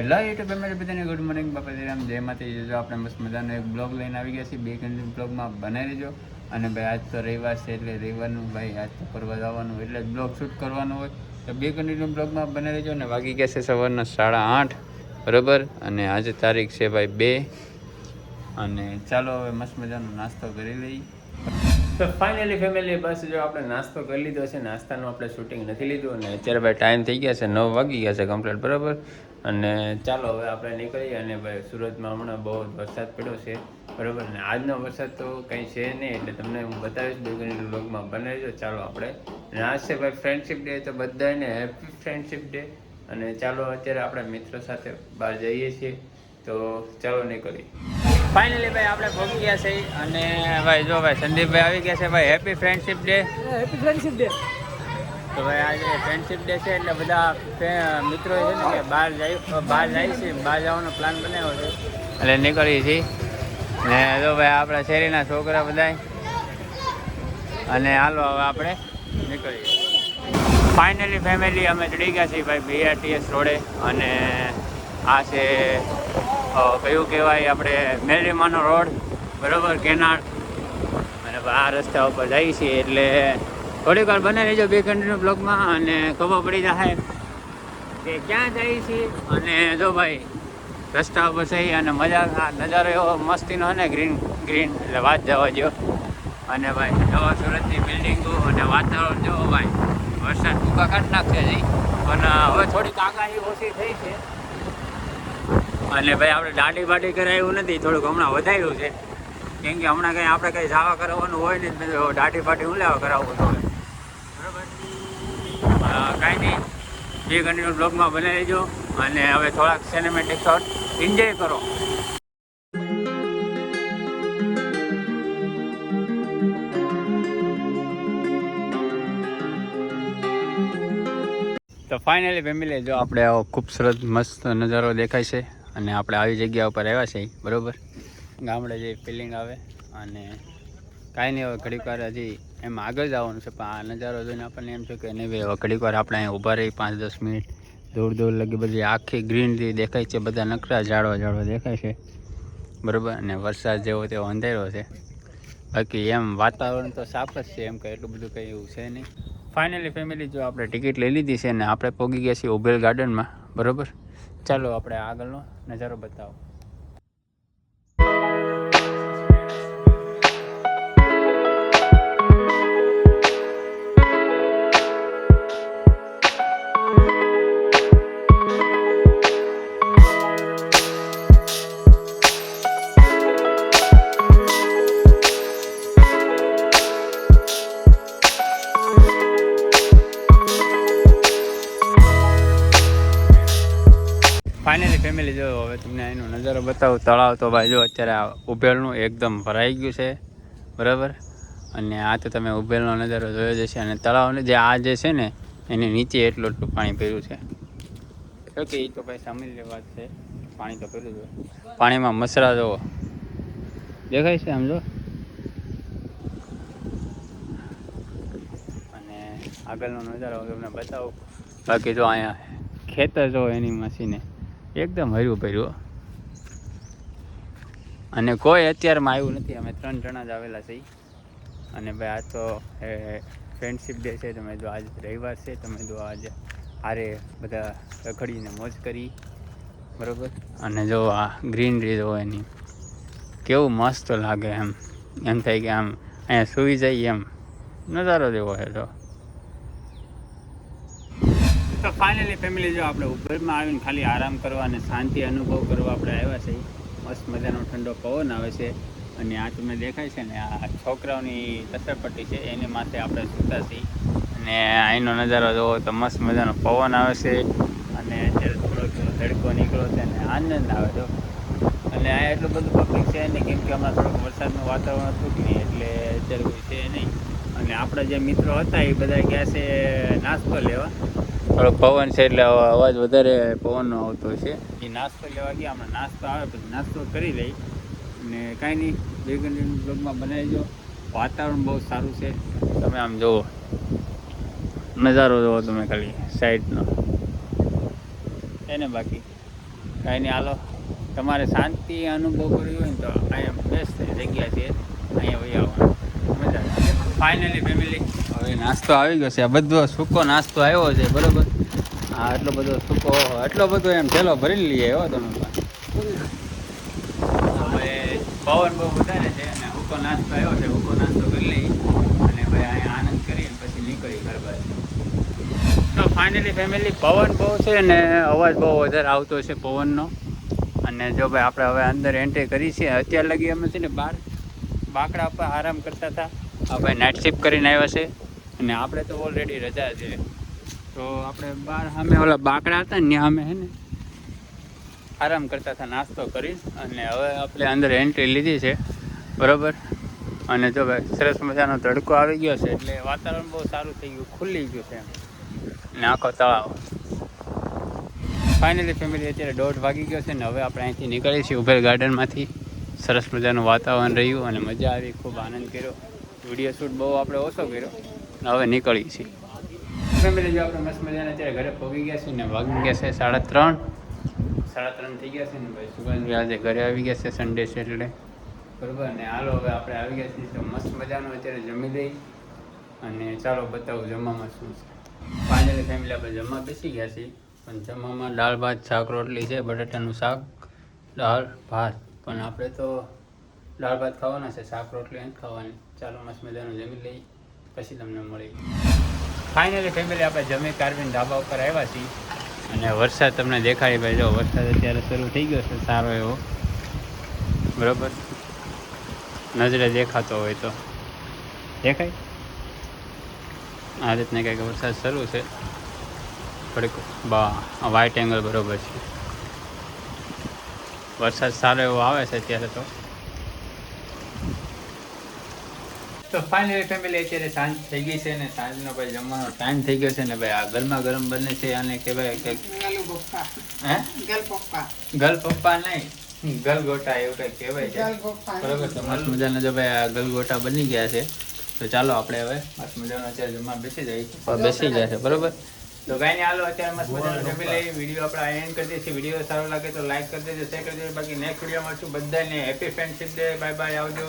Hello YouTube family બધાને good morning બાપા શ્રીરામ જય માતાજી. જો આપણે મસ્ત મજાનો એક બ્લોગ લઈને આવી ગયા છીએ. બે કન્ટિન્યુ બ્લોગમાં બનાવી લેજો. અને ભાઈ આજ તો રવિવાર છે એટલે રવિવારનું ભાઈ આજ તો ફરવા જવાનું એટલે જ બ્લોગ શૂટ કરવાનું હોય તો બે કન્ટિન્યુ બ્લોગમાં બનાવી લેજો. અને વાગી ગયા છે સવારના 8:30 બરાબર. અને આજે તારીખ છે ભાઈ 2 અને ચાલો હવે મસ્ત મજાનો નાસ્તો કરી લઈએ. તો ફાઇનલી ફેમિલી બસ જો આપણે નાસ્તો કરી લીધો છે. નાસ્તાનું આપણે શૂટિંગ નથી લીધું અને અત્યારે ભાઈ ટાઈમ થઈ ગયા છે 9 વાગી ગયા છે કમ્પ્લીટ બરાબર. અને ચાલો હવે આપણે નીકળીએ. અને ભાઈ સુરતમાં હમણાં બહુ વરસાદ પડ્યો છે બરાબર. ને આજનો વરસાદ તો કંઈ છે નહીં એટલે તમને હું બતાવીશ બેગની વ્લોગમાં બનાવીજો. ચાલો આપણે અને આજ છે ભાઈ ફ્રેન્ડશિપ ડે તો બધાને હેપી ફ્રેન્ડશિપ ડે. અને ચાલો અત્યારે આપણે મિત્રો સાથે બહાર જઈએ છીએ તો ચાલો નીકળીએ. ફાઇનલી ભાઈ આપણે પહોંચી ગયા છે અને ભાઈ જો ભાઈ સંદીપભાઈ આવી ગયા છે. ભાઈ happy friendship day. Happy friendship day. તો ભાઈ આજે ફ્રેન્ડશિપ ડે છે એટલે બધા મિત્રો છે ને કે બહાર જાય છે. બહાર જવાનો પ્લાન બનાવ્યો છે એટલે નીકળીએ છીએ. ને જો ભાઈ આપણા શેરીના છોકરા બધા અને હાલો હવે આપણે નીકળીએ. ફાઇનલી ફેમિલી અમે ચડી ગયા છીએ ભાઈ BRTS રોડે. અને આ છે કયું કહેવાય આપણે મેરીમાનો રોડ બરાબર કેનાળ. અને આ રસ્તા ઉપર જઈએ છીએ એટલે થોડીક વાર બને રહેજો બે કન્ટિન્યુ બ્લોગમાં અને ખબર પડી જાય કે ક્યાં જઈએ છીએ. અને જો ભાઈ રસ્તા ઉપર થઈ અને મજા નજારો એવો મસ્તીનો ને ગ્રીન એટલે વાત જવા દો. અને ભાઈ જવા સુરતની બિલ્ડિંગો અને વાતાવરણ જોવો ભાઈ વરસાદ ટૂંકા કાઢી નાખશે જઈ પણ હવે થોડીક આગાહી ઓછી થઈ છે. અને ભાઈ આપણે દાઢી બાટી કરાવ્યું નથી, થોડુંક હમણાં વધાર્યું છે કેમ કે હમણાં કંઈ આપણે કંઈ જવા કરવાનું હોય ને દાઢી બાટી હું લેવા કરાવવું તો બરાબર. કાંઈ નહીં બે કન્ટિન્યુ બ્લોગમાં બની રહેજો અને હવે થોડાક સિનેમેટિક શોટ એન્જોય કરો. તો ફાઇનલી ફેમિલી જો આપણે આવો ખૂબસૂરત મસ્ત નજારો દેખાય છે અને આપણે આવી જગ્યા ઉપર આવ્યા છીએ બરાબર. ગામડે જે ફિલિંગ આવે અને કાંઈ નહીં હવે ઘડીક વાર હજી એમાં આગળ જવાનું છે પણ આ નજારો જોઈને આપણને એમ છે કે નહીં ભાઈ હવે ઘડીક વાર આપણે અહીંયા ઊભા રહી 5-10 મિનિટ. દૂર લગી બધી આખી ગ્રીનરી દેખાય છે, બધા નકરા ઝાડવા દેખાય છે બરાબર. અને વરસાદ જેવો તેવો અંધેરો છે. બાકી એમ વાતાવરણ તો સાફ જ છે, એમ કે એટલું બધું કંઈ એવું છે નહીં. ફાઇનલી ફેમિલી જો આપણે ટિકિટ લઈ લીધી છે ને આપણે પહોંચી ગયા છીએ ઉભેલ ગાર્ડનમાં બરાબર. ચાલો આપણે આગળનો નજારો બતાવો. ફાઇનલી ફેમિલી જો હવે તમને એનો નજારો બતાવું. તળાવ તો ભાઈ જો અત્યારે ઉભેલનું એકદમ ભરાઈ ગયું છે બરાબર. અને આ તો તમે ઉભેલનો નજારો જોયો જશે. અને તળાવને જે આ જે છે ને એની નીચે એટલું પાણી પીર્યું છે. ઓકે એ તો ભાઈ સામાન્ય વાત છે, પાણી તો પીર્યું છે. પાણીમાં મસરા જોવો દેખાય છે આમ જો. અને આગળનો નજારો તમને બતાવું. બાકી જો અહીંયા ખેતર જો એની મસીને એકદમ હર્યું ભર્યું. અને કોઈ અત્યારમાં આવ્યું નથી, અમે 3 જણા જ આવેલા છીએ. અને ભાઈ આ તો ફ્રેન્ડશિપ ડે છે. તમે જો આજ રવિવાર છે, તમે જો આજે હારે બધા રખડીને મોજ કરી બરાબર. અને જો આ ગ્રીનરી જો એની કેવું મસ્ત લાગે એમ થાય કે આમ અહીંયા સૂઈ જાય એમ નજારો જેવો છે જો. તો ફાઇનલી ફેમિલી જો આપણે ઉભેરમાં આવીને ખાલી આરામ કરવા અને શાંતિ અનુભવ કરવા આપણે આવ્યા છીએ. મસ્ત મજાનો ઠંડો પવન આવે છે. અને આ તમને દેખાય છે ને આ છોકરાઓની લસરપટ્ટી છે એની માથે આપણે સૂતા છીએ. અને અહીંનો નજારો જોવો તો મસ્ત મજાનો પવન આવે છે. અને અત્યારે થોડોક તડકો નીકળ્યો છે અને આનંદ આવે તો. અને આ એટલું બધું પબ્લિક છે નહીં કેમ કે હમણાં થોડુંક વરસાદનું વાતાવરણ હતું કે નહીં એટલે અત્યારે કોઈ છે નહીં. અને આપણા જે મિત્રો હતા એ બધા ગયા છે નાસ્તો લેવા. થોડોક પવન છે એટલે અવાજ વધારે પવનનો આવતો છે. એ નાસ્તો લેવા ગયા, હમણાં નાસ્તો આવે પછી નાસ્તો કરી લઈ. અને કાંઈ નહીં બે કન્ટિન્યુ બ્લોગમાં બનાવીજો. વાતાવરણ બહુ સારું છે, તમે આમ જુઓ નજારો જુઓ તમે ખાલી સાઈડનો એને. બાકી કાંઈ નહીં હાલો, તમારે શાંતિ અનુભવ કરવી હોય ને તો અહીંયા બેસ્ટ જગ્યા છે, અહીંયા વહી આવવાનું મજા આવે. ફાઇનલી ફેમિલી હવે નાસ્તો આવી ગયો છે. આ બધો સૂકો નાસ્તો આવ્યો છે બરાબર. હા એટલો બધો સૂકો, એટલો બધો એમ થેલો ભરી લઈએ એવો તમે. હવે પવન બહુ વધારે છે અને સૂકો નાસ્તો આવ્યો છે. સૂકો નાસ્તો કરી લઈ અને ભાઈ અહીંયા આનંદ કરીને પછી નીકળી ઘર બાજુ. તો ફાઇનલી ફેમિલી પવન બહુ છે ને અવાજ બહુ વધારે આવતો છે પવનનો. અને જો ભાઈ આપણે હવે અંદર એન્ટ્રી કરી છે. અત્યાર લગી અમે છે ને બહાર બાકડા પર આરામ કરતા હતા. આ ભાઈ નાઇટ શિફ્ટ કરીને આવ્યા છે અને આપણે તો ઓલરેડી રજા છે. તો આપણે બહાર સામે ઓલા બાકડા હતા ને ત્યાં અમે છે ને આરામ કરતા હતા નાસ્તો કરી. અને હવે આપણે અંદર એન્ટ્રી લીધી છે બરાબર. અને જો ભાઈ સરસ મજાનો તડકો આવી ગયો છે એટલે વાતાવરણ બહુ સારું થઈ ગયું, ખુલ્લી ગયું છે એમ. અને આખો તળાવ. ફાઇનલી ફેમિલી અત્યારે 1:30 વાગી ગયો છે ને હવે આપણે અહીંથી નીકળીએ છીએ ઉભેર ગાર્ડનમાંથી. સરસ મજાનું વાતાવરણ રહ્યું અને મજા આવી, ખૂબ આનંદ કર્યો. વિડીયો શૂટ બહુ આપણે ઓછો કર્યો અને હવે નીકળીએ છીએ ફેમિલી. જો આપણે મસ્ત મજાને અત્યારે ઘરે પહોંચી ગયા છે ને વાગી ગયા છે 3:30 થઈ ગયા છે ને ભાઈ. સુગંધભાઈ આજે ઘરે આવી ગયા છે, સન્ડે છે એટલે બરાબર. અને હાલો હવે આપણે આવી ગયા છીએ તો મસ્ત મજાનું અત્યારે જમી લઈ અને ચાલો બતાવું જમવામાં શું છે. ફાઇનલી ફેમિલી આપણે જમવા બેસી ગયા છીએ. પણ જમવામાં દાળ ભાત શાક રોટલી છે, બટાટાનું શાક, દાળ ભાત. પણ આપણે તો દાળ ભાત ખાવાના છે, શાક રોટલી નથી ખાવાની. ચાલો મસ્ત મજાનું જમી લઈ પછી તમને મળી. ફાઇનલી ફેમિલી આપણે જમી કારવીને ધાબા ઉપર આવ્યા છીએ અને વરસાદ તમને દેખાડી ભાઈ. જો વરસાદ અત્યારે શરૂ થઈ ગયો છે સારો એવો બરાબર. નજરે દેખાતો હોય તો દેખાય આ રીતના કંઈક વરસાદ શરૂ છે. થોડીક વાઇટ એંગલ બરાબર છે. વરસાદ સારો એવો આવે છે અત્યારે તો ફાઇનલી ફેમિલી અત્યારે સાંજ થઈ ગઈ છે ને સાંજનો ભાઈ જમવાનો ટાઈમ થઈ ગયો છે ને ભાઈ. આ ગરમા ગરમ બને છે અને કે ભાઈ ગલપપ્પા નહીં, ગલગોટા એવું કંઈક કહેવાય છે બરોબર. તો મસ્ત મજાના જો ભાઈ આ ગલગોટા બની ગયા છે. તો ચાલો આપણે હવે મસ્ત મજાનો અત્યારે જમવા બેસી ગયા છે બરોબર. તો કાંઈ નહીં હાલો અત્યારે મસ્ત મજાનો જમી લઈએ. વિડીયો આપણે એન્ડ કરી દઈએ છીએ. વિડીયો સારો લાગે તો લાઈક કરી દેજો, શેર કરી દેજો. બાકી નેક્સ્ટ વિડીયો મળશું. બધાને happy friendship day. Bye bye, આવજો.